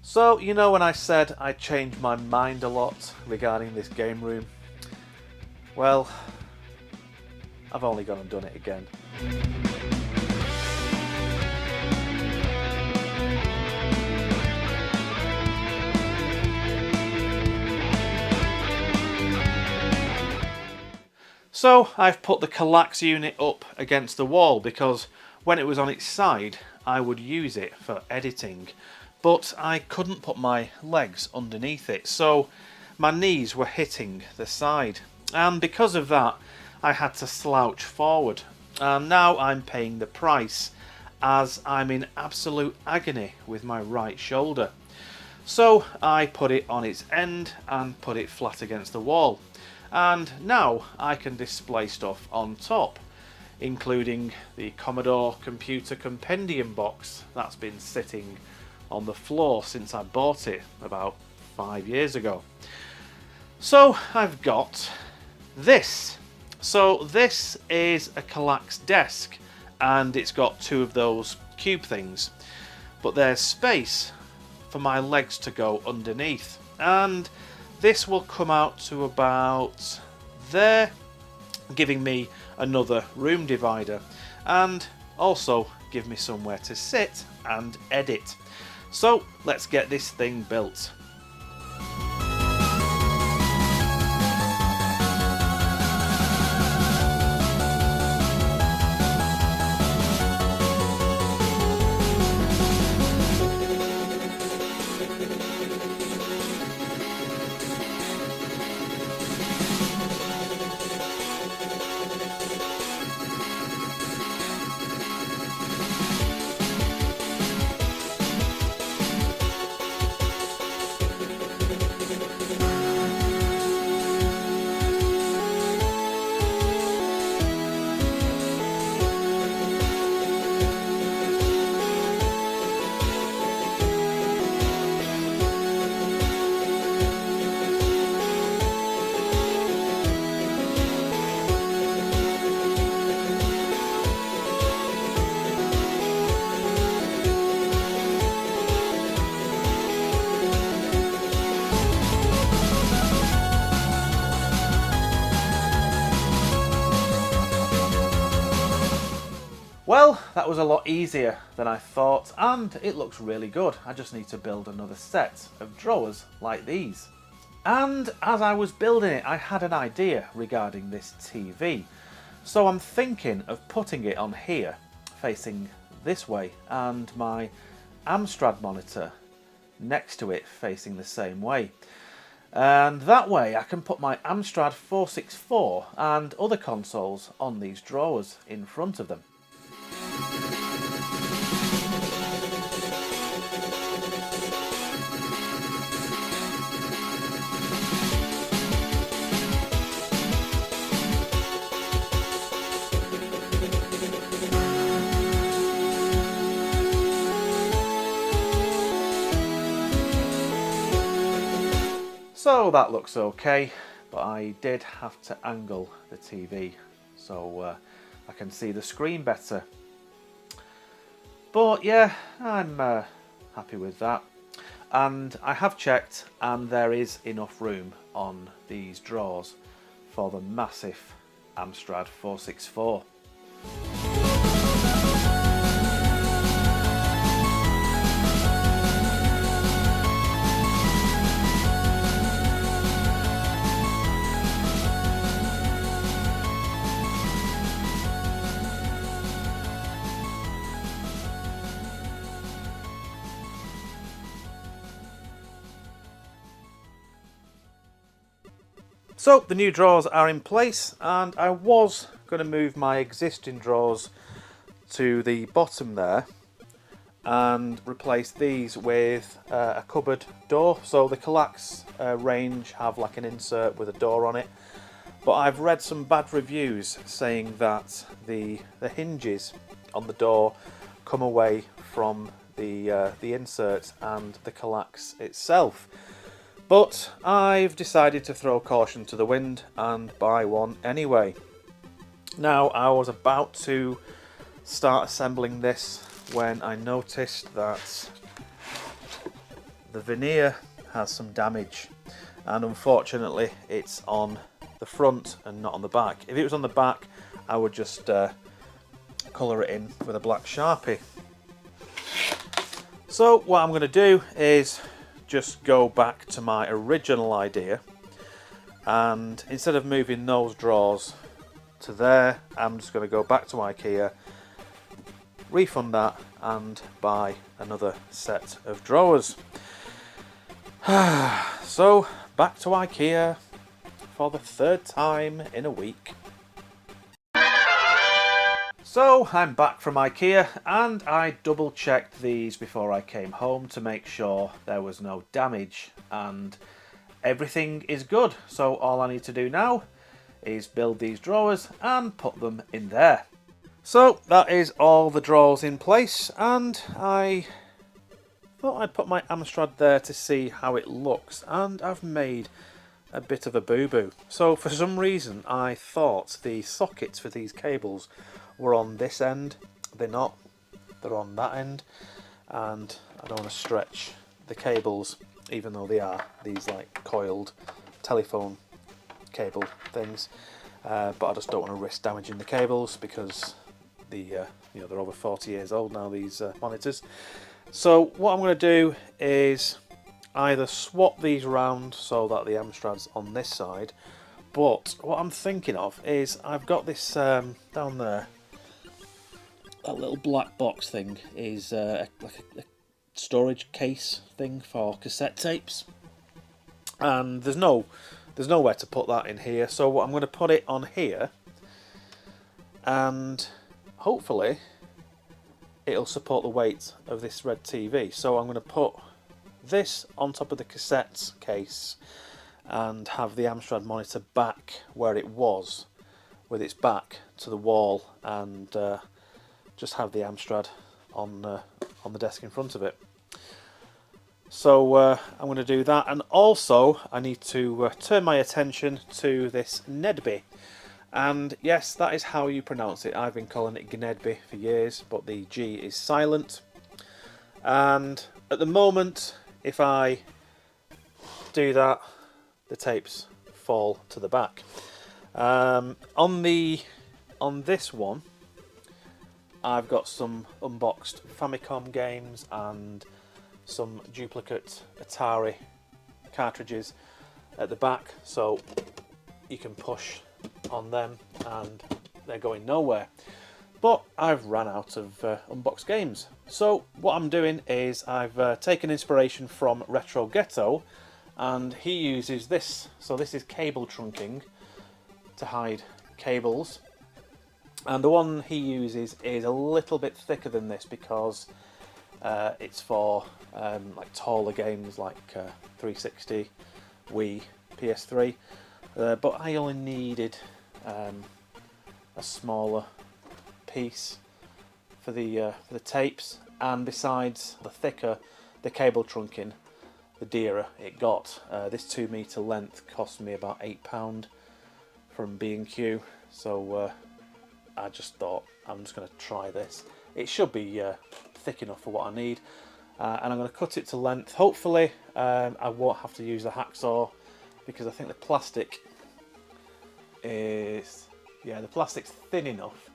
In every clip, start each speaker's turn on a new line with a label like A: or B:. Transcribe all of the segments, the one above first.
A: So, you know when I said I changed my mind a lot regarding this game room? Well, I've only gone and done it again. So I've put the Kallax unit up against the wall because when it was on its side I would use it for editing, but I couldn't put my legs underneath it, so my knees were hitting the side, and because of that I had to slouch forward, and now I'm paying the price as I'm in absolute agony with my right shoulder. So I put it on its end and put it flat against the wall. And now I can display stuff on top, including the Commodore Computer Compendium box that's been sitting on the floor since I bought it about 5 years ago. So I've got this. So this is a Kallax desk, and it's got two of those cube things, but there's space for my legs to go underneath, and this will come out to about there, giving me another room divider and also give me somewhere to sit and edit. So let's get this thing built. Well, that was a lot easier than I thought, and it looks really good. I just need to build another set of drawers like these. And as I was building it, I had an idea regarding this TV. So I'm thinking of putting it on here, facing this way, and my Amstrad monitor next to it facing the same way. And that way I can put my Amstrad 464 and other consoles on these drawers in front of them. So that looks okay, but I did have to angle the TV so I can see the screen better. But yeah, I'm happy with that. And I have checked, and there is enough room on these drawers for the massive Amstrad 464. So the new drawers are in place, and I was going to move my existing drawers to the bottom there and replace these with a cupboard door. So the Kallax range have like an insert with a door on it, but I've read some bad reviews saying that the hinges on the door come away from the insert and the Kallax itself. But I've decided to throw caution to the wind and buy one anyway. Now, I was about to start assembling this when I noticed that the veneer has some damage, and unfortunately it's on the front and not on the back. If it was on the back, I would just colour it in with a black Sharpie. So what I'm going to do is just go back to my original idea, and instead of moving those drawers to there, I'm just going to go back to Ikea, refund that, and buy another set of drawers. So back to Ikea for the third time in a week. So I'm back from Ikea, and I double checked these before I came home to make sure there was no damage, and everything is good. So all I need to do now is build these drawers and put them in there. So that is all the drawers in place, and I thought I'd put my Amstrad there to see how it looks, and I've made a bit of a boo-boo. So for some reason I thought the sockets for these cables were on this end. They're not, they're on that end, and I don't want to stretch the cables, even though they are these like coiled telephone cable things, but I just don't want to risk damaging the cables because they're over 40 years old now, these monitors. So what I'm going to do is either swap these round so that the Amstrad's on this side, but what I'm thinking of is I've got this down there, that little black box thing is like a storage case thing for cassette tapes, and there's nowhere to put that in here. So what I'm going to put it on here, and hopefully it'll support the weight of this red TV. So I'm going to put this on top of the cassette case and have the Amstrad monitor back where it was, with its back to the wall, and just have the Amstrad on the desk in front of it. So I'm going to do that, and also I need to turn my attention to this Nedby. And yes, that is how you pronounce it. I've been calling it Gnedby for years, but the G is silent. And at the moment, if I do that, the tapes fall to the back. On this one, I've got some unboxed Famicom games and some duplicate Atari cartridges at the back, so you can push on them and they're going nowhere. But I've ran out of unboxed games, so what I'm doing is I've taken inspiration from Retro Ghetto, and he uses this. So this is cable trunking to hide cables, and the one he uses is a little bit thicker than this because it's for like taller games like 360, Wii, PS3, but I only needed a smaller piece for the tapes, and besides, the thicker the cable trunking, the dearer it got. This 2 metre length cost me about £8 from B&Q, so I just thought I'm just going to try this. It should be thick enough for what I need, and I'm going to cut it to length. Hopefully I won't have to use a hacksaw, because I think the plastic is, the plastic's thin enough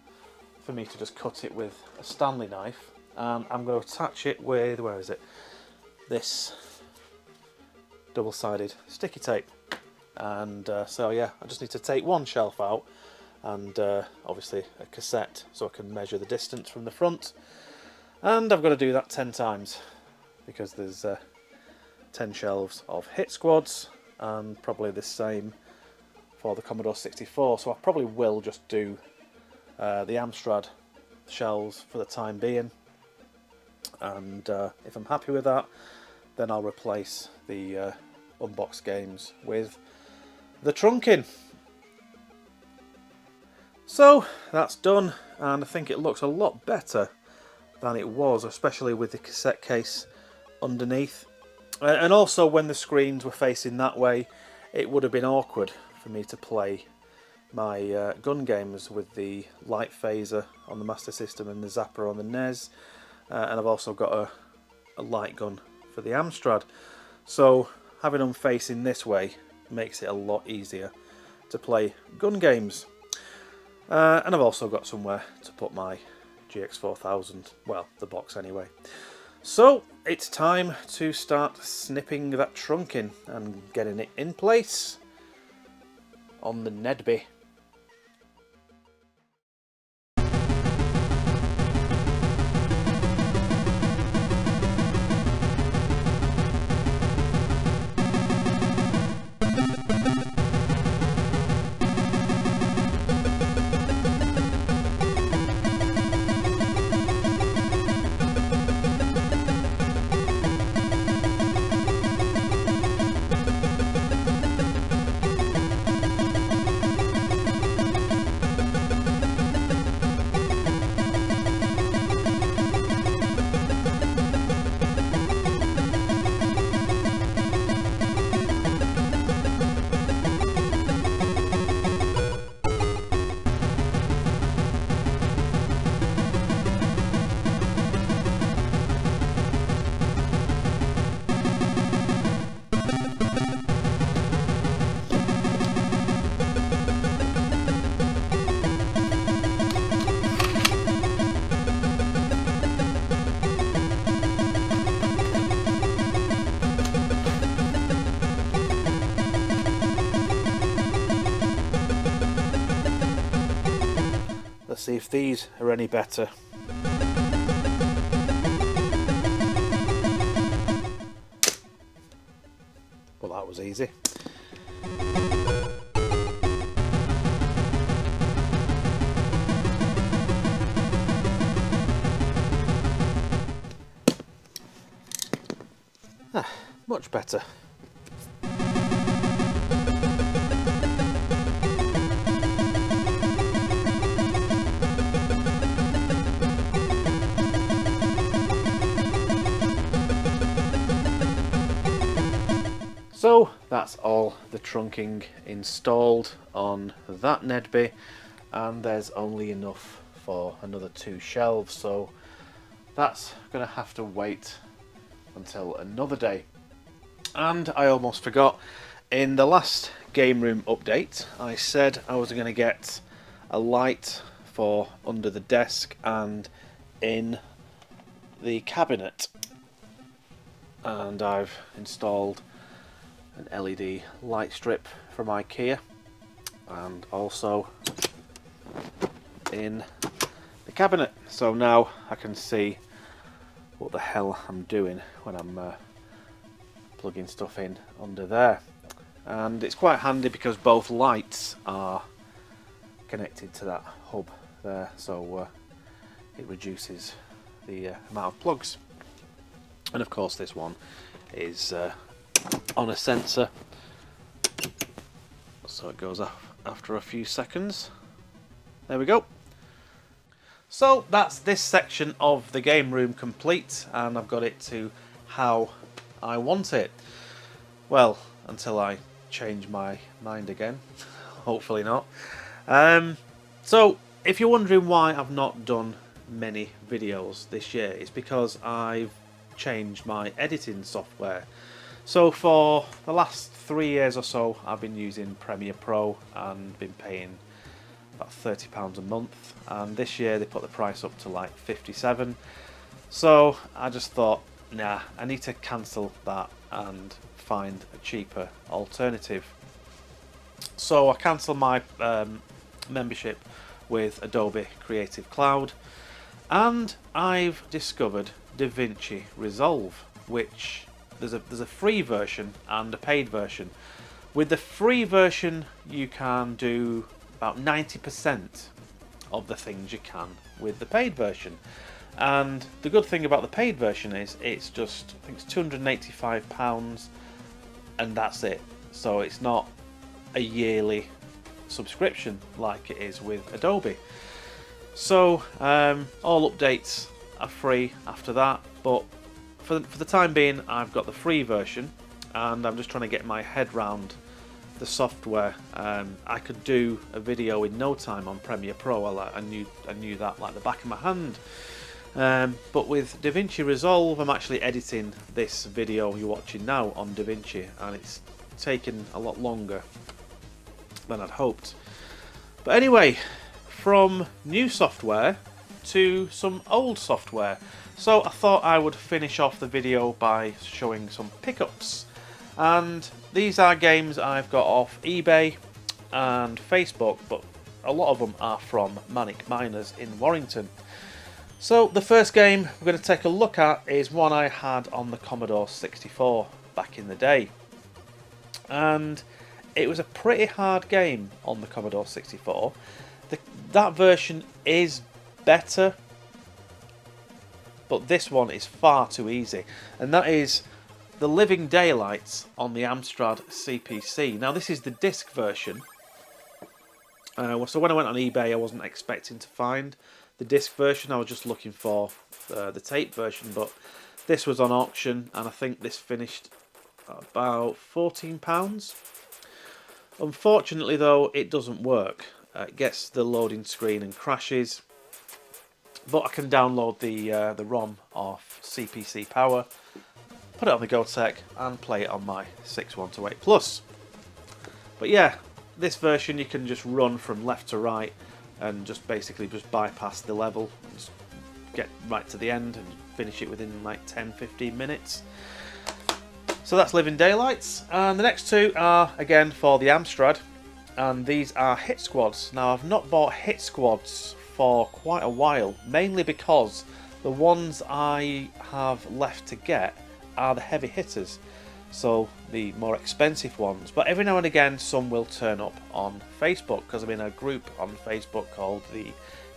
A: for me to just cut it with a Stanley knife. And I'm going to attach it with, where is it, this double-sided sticky tape. And so yeah, I just need to take one shelf out, and obviously a cassette so I can measure the distance from the front, and I've got to do that 10 times because there's 10 shelves of hit squads, and probably the same for the Commodore 64, so I probably will just do the Amstrad shelves for the time being, and if I'm happy with that, then I'll replace the unboxed games with the trunking. So that's done, and I think it looks a lot better than it was, especially with the cassette case underneath. And also, when the screens were facing that way, it would have been awkward for me to play my gun games with the light phaser on the Master System and the zapper on the NES. And I've also got a light gun for the Amstrad. So having them facing this way makes it a lot easier to play gun games. And I've also got somewhere to put my GX4000, well, the box anyway. So it's time to start snipping that trunk in and getting it in place on the Nedby. Let's see if these are any better. Well, that was easy. Much better. So that's all the trunking installed on that Nedby, and there's only enough for another 2 shelves, so that's going to have to wait until another day. And I almost forgot, in the last game room update I said I was going to get a light for under the desk and in the cabinet, and I've installed an LED light strip from Ikea, and also in the cabinet, so now I can see what the hell I'm doing when I'm plugging stuff in under there. And it's quite handy because both lights are connected to that hub there, so it reduces the amount of plugs. And of course this one is on a sensor, so it goes off after a few seconds. There we go. So that's this section of the game room complete, and I've got it to how I want it. Well, until I change my mind again. Hopefully not. So if you're wondering why I've not done many videos this year, it's because I've changed my editing software. So for the last 3 years or so I've been using Premiere Pro and been paying about £30 a month, and this year they put the price up to like 57. So I just thought, nah, I need to cancel that and find a cheaper alternative. So I cancelled my membership with Adobe Creative Cloud, and I've discovered DaVinci Resolve, which there's a free version and a paid version. With the free version you can do about 90% of the things you can with the paid version. And the good thing about the paid version is it's just, I think it's £285 and that's it. So it's not a yearly subscription like it is with Adobe. So all updates are free after that, but for the time being I've got the free version, and I'm just trying to get my head round the software. I could do a video in no time on Premiere Pro. I knew that like the back of my hand. But with DaVinci Resolve, I'm actually editing this video you're watching now on DaVinci, and it's taken a lot longer than I'd hoped. But anyway, from new software to some old software. So I thought I would finish off the video by showing some pickups. And these are games I've got off eBay and Facebook, but a lot of them are from Manic Miners in Warrington. So the first game we're going to take a look at is one I had on the Commodore 64 back in the day. And it was a pretty hard game on the Commodore 64. That version is better, but this one is far too easy. And that is The Living Daylights on the Amstrad CPC. Now this is the disc version. So when I went on eBay, I wasn't expecting to find the disc version. I was just looking for the tape version, but this was on auction, and I think this finished at about £14. Unfortunately though, it doesn't work. It gets the loading screen and crashes, but I can download the ROM off CPC Power, put it on the GoTech and play it on my 6128 Plus. But yeah, this version you can just run from left to right and just basically just bypass the level, just get right to the end and finish it within like 10-15 minutes. So that's Living Daylights, and the next two are again for the Amstrad, and these are Hit Squads. Now I've not bought Hit Squads for quite a while, mainly because the ones I have left to get are the heavy hitters, so the more expensive ones. But every now and again some will turn up on Facebook, because I'm in a group on Facebook called the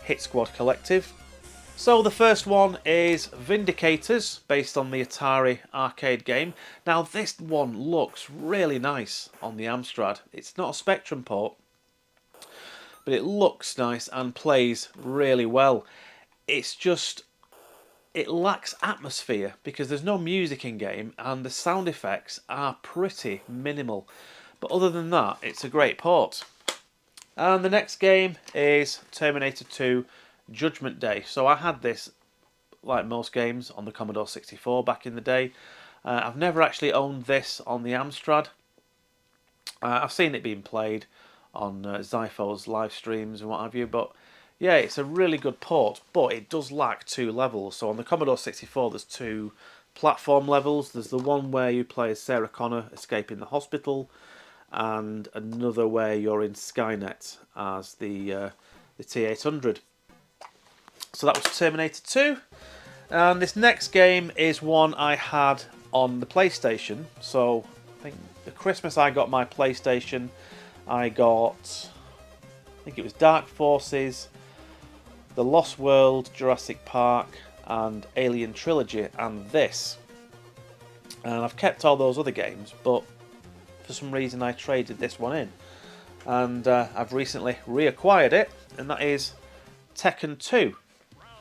A: Hit Squad Collective. So the first one is Vindicators, based on the Atari arcade game. Now this one looks really nice on the Amstrad. It's not a Spectrum port, but it looks nice and plays really well. It's just, it lacks atmosphere because there's no music in game and the sound effects are pretty minimal. But other than that, it's a great port. And the next game is Terminator 2 Judgment Day. So I had this, like most games, on the Commodore 64 back in the day. I've never actually owned this on the Amstrad. I've seen it being played on Zypho's live streams and what have you, but yeah, it's a really good port, but it does lack two levels. So on the Commodore 64 there's two platform levels. There's the one where you play as Sarah Connor escaping the hospital, and another where you're in Skynet as the T-800. So that was Terminator 2. And this next game is one I had on the PlayStation. So I think the Christmas I got my PlayStation, I think it was Dark Forces, The Lost World, Jurassic Park, and Alien Trilogy, and this. And I've kept all those other games, but for some reason I traded this one in. And I've recently reacquired it, and that is Tekken 2.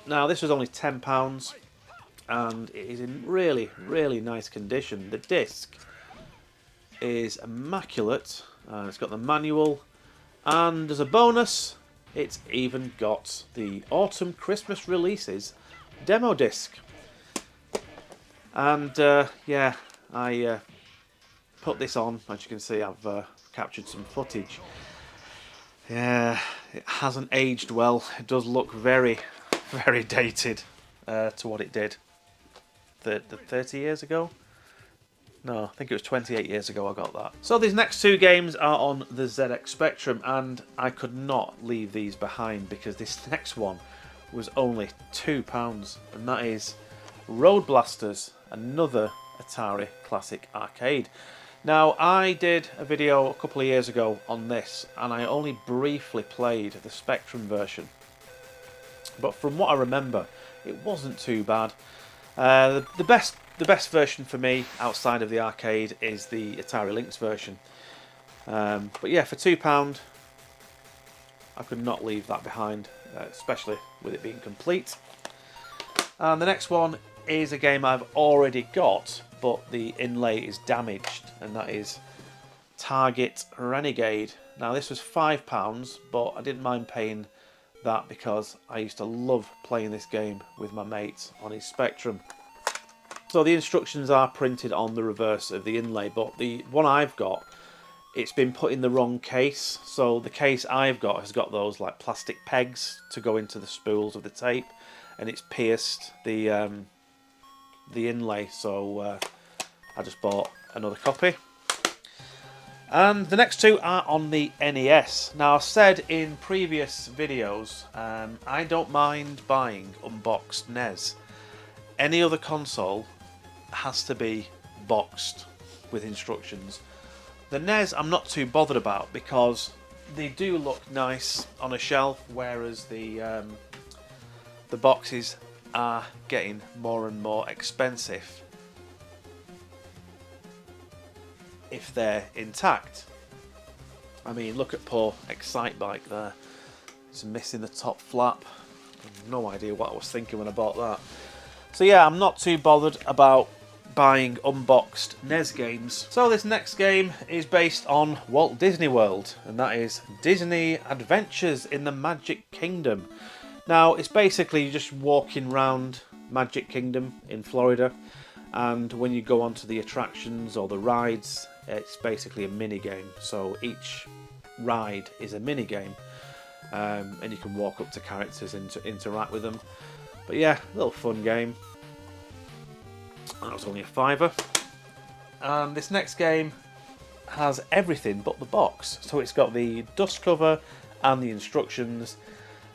A: Now this was only £10, and it is in really, really nice condition. The disc is immaculate, and it's got the manual, and as a bonus, it's even got the Autumn Christmas Releases demo disc. And yeah, I put this on. As you can see, I've captured some footage. Yeah, it hasn't aged well. It does look very, very dated to what it did 30 years ago. No, I think it was 28 years ago I got that. So these next two games are on the ZX Spectrum, and I could not leave these behind because this next one was only £2, and that is Road Blasters, another Atari classic arcade. Now I did a video a couple of years ago on this, and I only briefly played the Spectrum version, but from what I remember it wasn't too bad. The best version for me outside of the arcade is the Atari Lynx version. But yeah, for £2 I could not leave that behind, especially with it being complete. And the next one is a game I've already got, but the inlay is damaged, and that is Target Renegade. Now this was £5, but I didn't mind paying that because I used to love playing this game with my mates on his Spectrum. So the instructions are printed on the reverse of the inlay, but the one I've got, it's been put in the wrong case. So the case I've got has got those like plastic pegs to go into the spools of the tape, and it's pierced the inlay. So I just bought another copy. And the next two are on the NES. Now, I've said in previous videos, I don't mind buying unboxed NES. Any other console has to be boxed with instructions. The NES I'm not too bothered about because they do look nice on a shelf, whereas the boxes are getting more and more expensive if they're intact. I mean, look at poor Excitebike there. It's missing the top flap. No idea what I was thinking when I bought that. So yeah, I'm not too bothered about buying unboxed NES games. So this next game is based on Walt Disney World, and that is Disney Adventures in the Magic Kingdom. Now, it's basically just walking around Magic Kingdom in Florida, and when you go onto the attractions or the rides, it's basically a mini game. So each ride is a mini game, and you can walk up to characters and interact with them. But yeah, a little fun game. That was only a £5. And this next game has everything but the box. So it's got the dust cover and the instructions.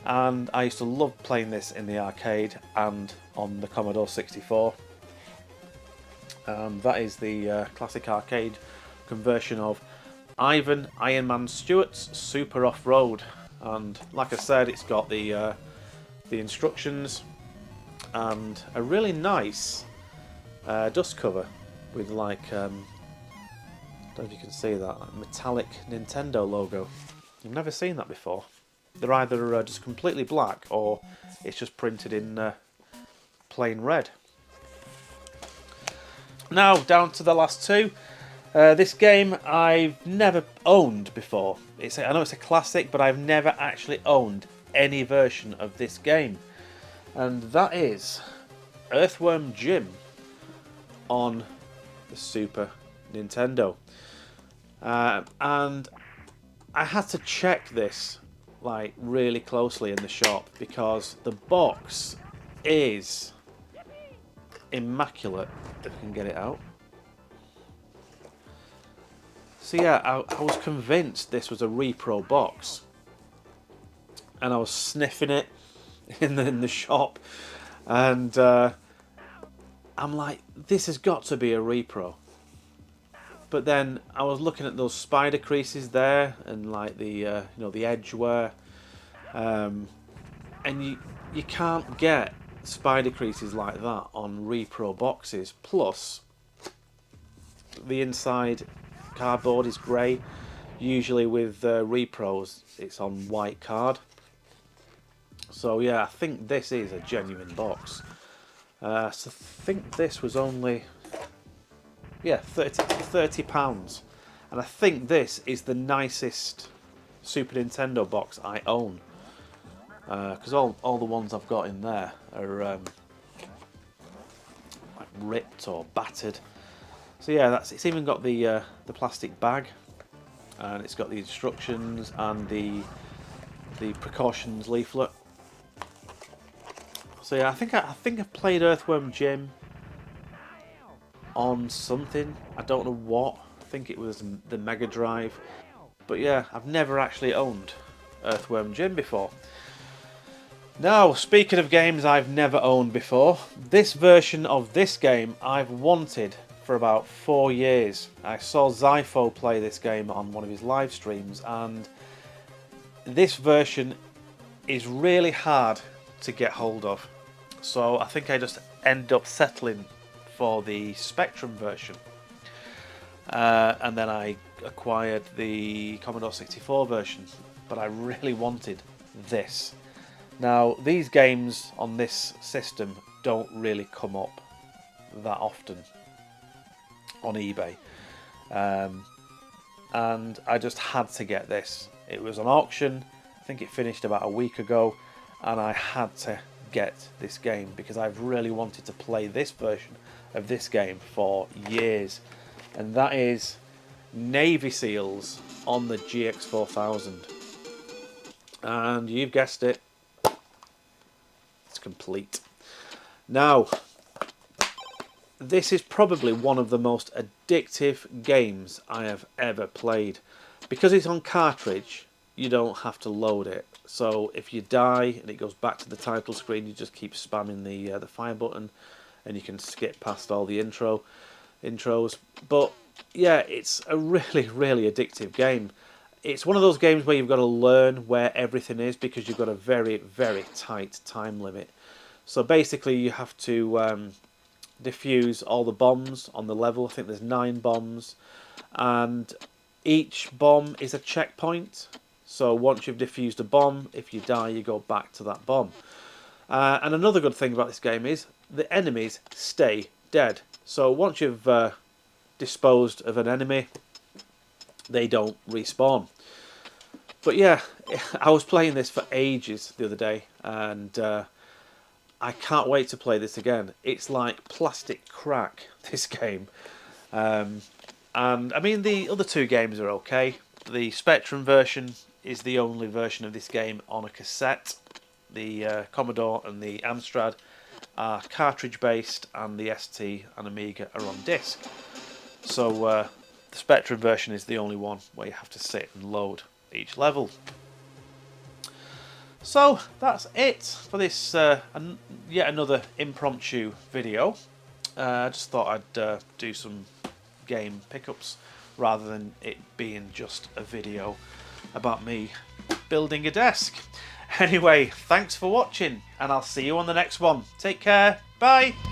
A: And I used to love playing this in the arcade and on the Commodore 64. That is the classic arcade conversion of Ivan Iron Man Stewart's Super Off-Road. And like I said, it's got the instructions and a really nice dust cover with like I don't know if you can see that, like metallic Nintendo logo. I've never seen that before. They're either just completely black or it's just printed in plain red. Now down to the last two. This game I've never owned before. I know it's a classic, but I've never actually owned any version of this game. And that is Earthworm Jim on the Super Nintendo. And I had to check this like really closely in the shop because the box is immaculate, if I can get it out. So yeah, I was convinced this was a repro box, and I was sniffing it in the shop, and I'm like, this has got to be a repro. But then I was looking at those spider creases there, and like the the edge wear, and you can't get spider creases like that on repro boxes. Plus, the inside cardboard is grey. Usually with repros, it's on white card. So yeah, I think this is a genuine box. So I think this was only £30, and I think this is the nicest Super Nintendo box I own, because all the ones I've got in there are like ripped or battered. So yeah, it's even got the plastic bag, and it's got the instructions and the precautions leaflet. So yeah, I think I've played Earthworm Jim on something. I don't know what. I think it was the Mega Drive. But yeah, I've never actually owned Earthworm Jim before. Now, speaking of games I've never owned before, this version of this game I've wanted for about 4 years. I saw Zypho play this game on one of his live streams, and this version is really hard to get hold of. So I think I just ended up settling for the Spectrum version. And then I acquired the Commodore 64 version, but I really wanted this. Now, these games on this system don't really come up that often on eBay, and I just had to get this. It was on auction think it finished about a week ago, and I had to get this game because I've really wanted to play this version of this game for years, and that is Navy SEALs on the GX4000. And you've guessed it, it's complete. Now, this is probably one of the most addictive games I have ever played. Because it's on cartridge, you don't have to load it. So if you die and it goes back to the title screen, you just keep spamming the fire button, and you can skip past all the intros. But yeah, it's a really, really addictive game. It's one of those games where you've got to learn where everything is because you've got a very, very tight time limit. So basically you have to defuse all the bombs on the level. I think there's 9 bombs, and each bomb is a checkpoint. So once you've defused a bomb, if you die, you go back to that bomb. And another good thing about this game is the enemies stay dead. So once you've disposed of an enemy, they don't respawn. But yeah, I was playing this for ages the other day, and I can't wait to play this again. It's like plastic crack, this game. And I mean, the other 2 games are okay. The Spectrum version is the only version of this game on a cassette. The Commodore and the Amstrad are cartridge based, and the ST and Amiga are on disc. So the Spectrum version is the only one where you have to sit and load each level. So that's it for this yet another impromptu video. I just thought I'd do some game pickups rather than it being just a video about me building a desk. Anyway, thanks for watching, and I'll see you on the next one. Take care, bye!